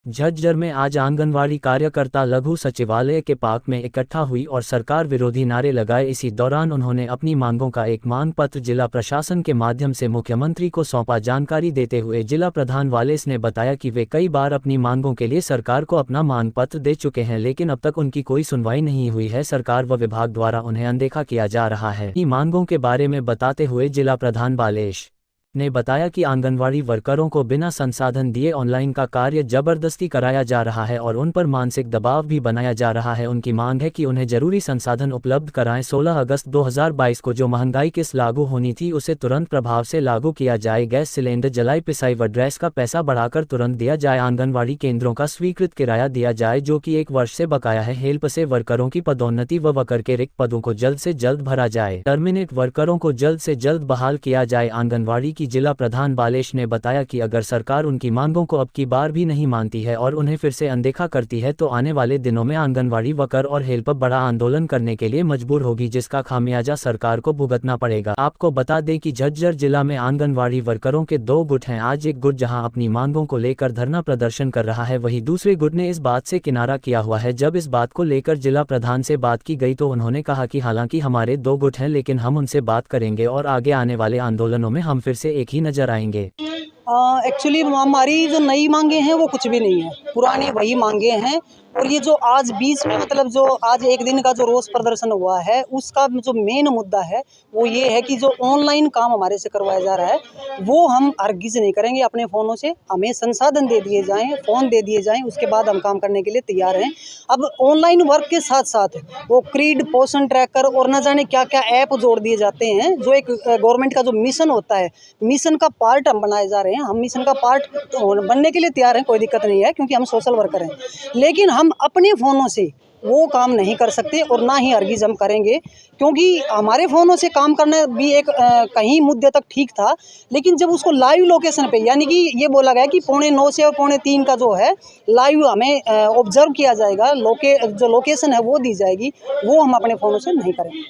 झज्जर में आज आंगनवाड़ी कार्यकर्ता लघु सचिवालय के पार्क में इकट्ठा हुई और सरकार विरोधी नारे लगाए। इसी दौरान उन्होंने अपनी मांगों का एक मांग पत्र जिला प्रशासन के माध्यम से मुख्यमंत्री को सौंपा। जानकारी देते हुए जिला प्रधान वालेस ने बताया कि वे कई बार अपनी मांगों के लिए सरकार को अपना मांग पत्र दे चुके हैं, लेकिन अब तक उनकी कोई सुनवाई नहीं हुई है। सरकार व विभाग द्वारा उन्हें अनदेखा किया जा रहा है। इन मांगों के बारे में बताते हुए जिला प्रधान वालेस ने बताया कि आंगनवाड़ी वर्करों को बिना संसाधन दिए ऑनलाइन का कार्य जबरदस्ती कराया जा रहा है और उन पर मानसिक दबाव भी बनाया जा रहा है। उनकी मांग है कि उन्हें जरूरी संसाधन उपलब्ध कराएं। 16 अगस्त 2022 को जो महंगाई किस्त लागू होनी थी उसे तुरंत प्रभाव से लागू किया जाए। गैस सिलेंडर, जलाई पिसाई व ड्रेस का पैसा बढ़ाकर तुरंत दिया जाए। आंगनवाड़ी केंद्रों का स्वीकृत किराया दिया जाए जो कि 1 वर्ष से बकाया है। हेल्प से वर्करों की पदोन्नति व वर्कर के रिक्त पदों को जल्द से जल्द भरा जाए। टर्मिनेट वर्करों को जल्द से जल्द बहाल किया जाए। आंगनवाड़ी की जिला प्रधान वालेस ने बताया कि अगर सरकार उनकी मांगों को अब की बार भी नहीं मानती है और उन्हें फिर से अनदेखा करती है तो आने वाले दिनों में आंगनवाड़ी वर्कर और हेल्पर बड़ा आंदोलन करने के लिए मजबूर होगी, जिसका खामियाजा सरकार को भुगतना पड़ेगा। आपको बता दें कि झज्जर जिला में आंगनवाड़ी वर्करों के 2 गुट हैं। आज एक गुट जहां अपनी मांगों को लेकर धरना प्रदर्शन कर रहा है, वहीं दूसरे गुट ने इस बात से किनारा किया हुआ है। जब इस बात को लेकर जिला प्रधान से बात की गई तो उन्होंने कहा कि हालांकि हमारे 2 गुट हैं, लेकिन हम उनसे बात करेंगे और आगे आने वाले आंदोलनों में हम फिर से एक ही नजर आएंगे। एक्चुअली हमारी जो नई मांगे हैं वो कुछ भी नहीं है, पुरानी वही मांगे हैं। और ये जो आज बीच में मतलब जो आज एक दिन का जो रोष प्रदर्शन हुआ है उसका जो मेन मुद्दा है वो ये है कि जो ऑनलाइन काम हमारे से करवाया जा रहा है वो हम हरगिज़ नहीं करेंगे। अपने फ़ोनों से हमें संसाधन दे दिए जाएं, फ़ोन दे दिए जाएं, उसके बाद हम काम करने के लिए तैयार हैं। अब ऑनलाइन वर्क के साथ साथ वो क्रीड, पोषण ट्रैकर और न जाने क्या क्या ऐप जोड़ दिए जाते हैं, जो एक गवर्नमेंट का जो मिशन होता है, मिशन का पार्ट हम बनाए जा रहे हैं। हम मिशन का पार्ट बनने के लिए तैयार हैं, कोई दिक्कत नहीं है, क्योंकि हम सोशल वर्कर हैं। लेकिन हम अपने फ़ोनों से वो काम नहीं कर सकते और ना ही हरगिज़ हम करेंगे, क्योंकि हमारे फ़ोनों से काम करना भी एक कहीं मुद्दे तक ठीक था। लेकिन जब उसको लाइव लोकेशन पे, यानी कि ये बोला गया कि 9:45 से और 9:45 का जो है लाइव हमें ऑब्जर्व किया जाएगा, जो लोकेशन है वो दी जाएगी, वो हम अपने फ़ोनों से नहीं करेंगे।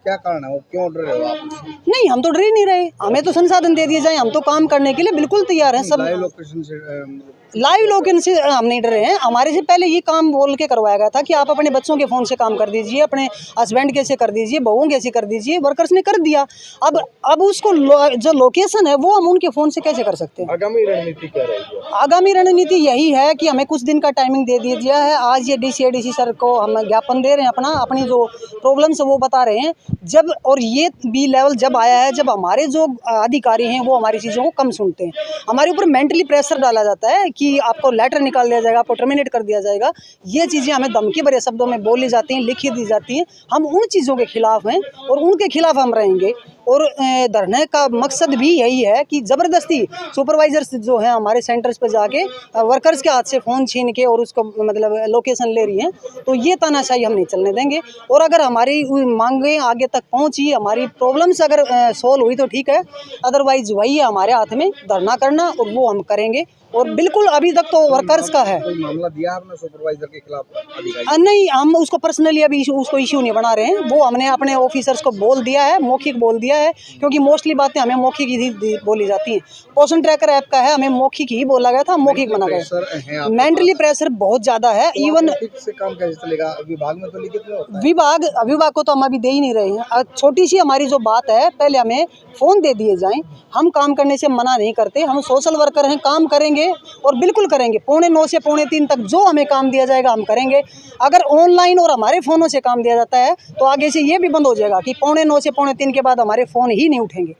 क्या कारण है, वो क्यों डर रहे हो आप? नहीं, हम तो डर ही नहीं रहे, हमें तो संसाधन दे दिए जाए, हम तो काम करने के लिए बिल्कुल तैयार हैं। सब लाइव लोकेशन से लाइव लोकेशन से हम नहीं डरे हैं। हमारे से पहले ये काम बोल के करवाया गया था कि आप अपने बच्चों के फ़ोन से काम कर दीजिए, अपने हस्बैंड के से कर दीजिए, बहुओं के से कर दीजिए। वर्कर्स ने कर दिया। अब उसको जो लोकेशन है वो हम उनके फ़ोन से कैसे कर सकते हैं? आगामी रणनीति क्या रहेगी? आगामी रणनीति यही है कि हमें कुछ दिन का टाइमिंग दे दिया गया है। आज ये डीसी सर को हम ज्ञापन दे रहे हैं, अपनी जो प्रॉब्लम्स है वो बता रहे हैं। जब और ये बी लेवल जब आया है, जब हमारे जो अधिकारी हैं वो हमारी चीज़ों को कम सुनते हैं, हमारे ऊपर मेंटली प्रेशर डाला जाता है कि आपको लेटर निकाल दिया जाएगा, आपको टर्मिनेट कर दिया जाएगा। ये चीज़ें हमें धमकी भरे शब्दों में बोली जाती हैं, लिखी दी जाती हैं। हम उन चीज़ों के खिलाफ हैं और उनके खिलाफ हम रहेंगे। और धरने का मकसद भी यही है कि ज़बरदस्ती सुपरवाइजर्स जो हैं हमारे सेंटर्स पर जाके वर्कर्स के हाथ से फ़ोन छीन के और उसको मतलब लोकेशन ले रही हैं, तो ये तानाशाही हम नहीं चलने देंगे। और अगर हमारी मांगें आगे तक पहुंची, हमारी प्रॉब्लम्स अगर सॉल्व हुई तो ठीक है, अदरवाइज वही है हमारे हाथ में, धरना करना, और वो हम करेंगे। और बिल्कुल अभी तक तो वर्कर्स का है। कोई मामला दिया आपने सुपरवाइजर के खिलाफ? नहीं, हम उसको पर्सनली अभी उसको इश्यू नहीं बना रहे हैं। वो हमने अपने ऑफिसर्स को बोल दिया है, मौखिक बोल दिया है, क्योंकि मोस्टली बातें हमें मौखिक ही बोली जाती हैं। पोषण ट्रैकर ऐप का है, हमें मौखिक ही बोला गया था, मौखिक बना गया। मेंटली प्रेशर बहुत ज़्यादा है। इवन से काम कैसे चलेगा? विभाग में तो लिखित में होता है। विभाग को तो हम अभी दे ही नहीं रहे हैं। छोटी सी हमारी जो बात है, पहले हमें फ़ोन दे दिए जाएं। हम काम करने से मना नहीं करते, हम सोशल वर्कर हैं, काम करेंगे और बिल्कुल करेंगे। 9:45 से 9:45 तक जो हमें काम दिया जाएगा हम करेंगे। अगर ऑनलाइन और हमारे फ़ोनों से काम दिया जाता है तो आगे से ये भी बंद हो जाएगा कि 9:45 से 9:45 के बाद हमारे फ़ोन ही नहीं उठेंगे।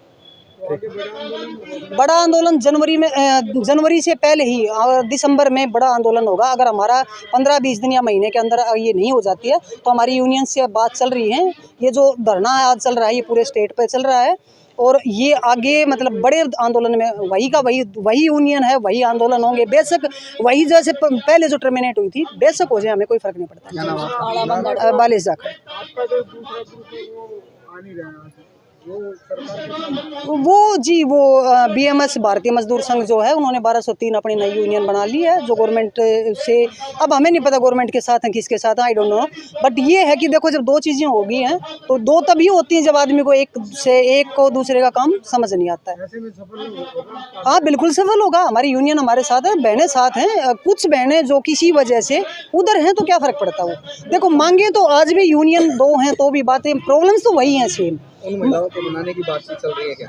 बड़ा आंदोलन जनवरी से पहले ही, दिसंबर में बड़ा आंदोलन होगा। अगर हमारा 15-20 दिन या महीने के अंदर ये नहीं हो जाती है तो हमारी यूनियन से बात चल रही है। ये जो धरना आज चल रहा है ये पूरे स्टेट पे चल रहा है और ये आगे मतलब बड़े आंदोलन में वही यूनियन है, वही आंदोलन होंगे। बेशक वही जैसे पहले जो टर्मिनेट हुई थी बेशक हो जाए, हमें कोई फर्क नहीं पड़ता। बालेश जाकर वो सरकार के खिलाफ है। वो जी वो बीएमएस भारतीय मजदूर संघ जो है उन्होंने 1203 अपनी नई यूनियन बना ली है जो गवर्नमेंट से, अब हमें नहीं पता गवर्नमेंट के साथ है किसके साथ है, आई डोंट नो। बट ये है कि देखो जब दो चीज़ें हो गई हैं तो दो तभी होती हैं जब आदमी को एक को दूसरे का काम समझ नहीं आता है। ऐसे में सफल होगा। हाँ बिल्कुल सफल होगा, हमारी यूनियन हमारे साथ है, बहनें साथ हैं। कुछ बहनें जो किसी वजह से उधर हैं तो क्या फ़र्क पड़ता है वो, देखो मांगे तो आज भी यूनियन दो हैं तो भी बातें प्रॉब्लम्स तो वही हैं सेम। उन महिलाओं को मनाने की बातचीत चल रही है क्या?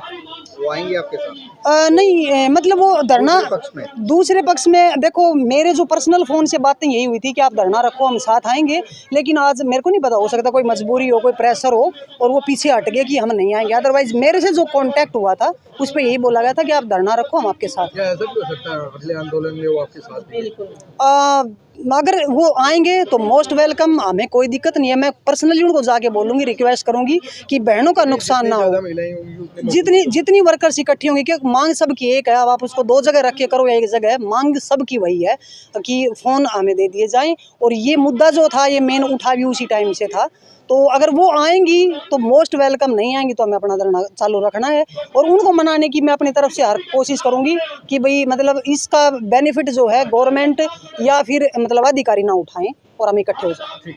वो आएंगे आपके साथ? नहीं मतलब वो धरना दूसरे पक्ष में? दूसरे पक्ष में देखो मेरे जो पर्सनल फ़ोन से बातें यही हुई थी कि आप धरना रखो हम साथ आएंगे, लेकिन आज मेरे को नहीं पता, हो सकता कोई मजबूरी हो, कोई प्रेशर हो और वो पीछे हट गए कि हम नहीं आएंगे। अदरवाइज मेरे से जो कांटेक्ट हुआ था उस पर यही बोला गया था कि आप धरना रखो हम आपके साथ। क्या ऐसा भी हो सकता है अगले आंदोलन में वो आपके साथ भी? अगर वो आएंगे तो मोस्ट वेलकम, हमें कोई दिक्कत नहीं है। मैं पर्सनली उनको जाके बोलूँगी, रिक्वेस्ट करूँगी कि बहनों का नुकसान ना हो। ज़्यादा महिलाएं होंगी उतने जितनी वर्कर्स इकट्ठी होंगी, कि मांग सबकी एक है, अब आप उसको दो जगह रख के करो या एक जगह, मांग सबकी वही है कि फ़ोन हमें दे दिए जाएं। और ये मुद्दा जो था ये मेन उठा भी उसी टाइम से था, तो अगर वो आएंगी तो मोस्ट वेलकम, नहीं आएंगी तो हमें अपना धरना चालू रखना है। और उनको मनाने की मैं अपनी तरफ से हर कोशिश करूँगी कि भाई मतलब इसका बेनिफिट जो है गवर्नमेंट या फिर मतलब अधिकारी ना उठाएं और हम इकट्ठे हो जाएं।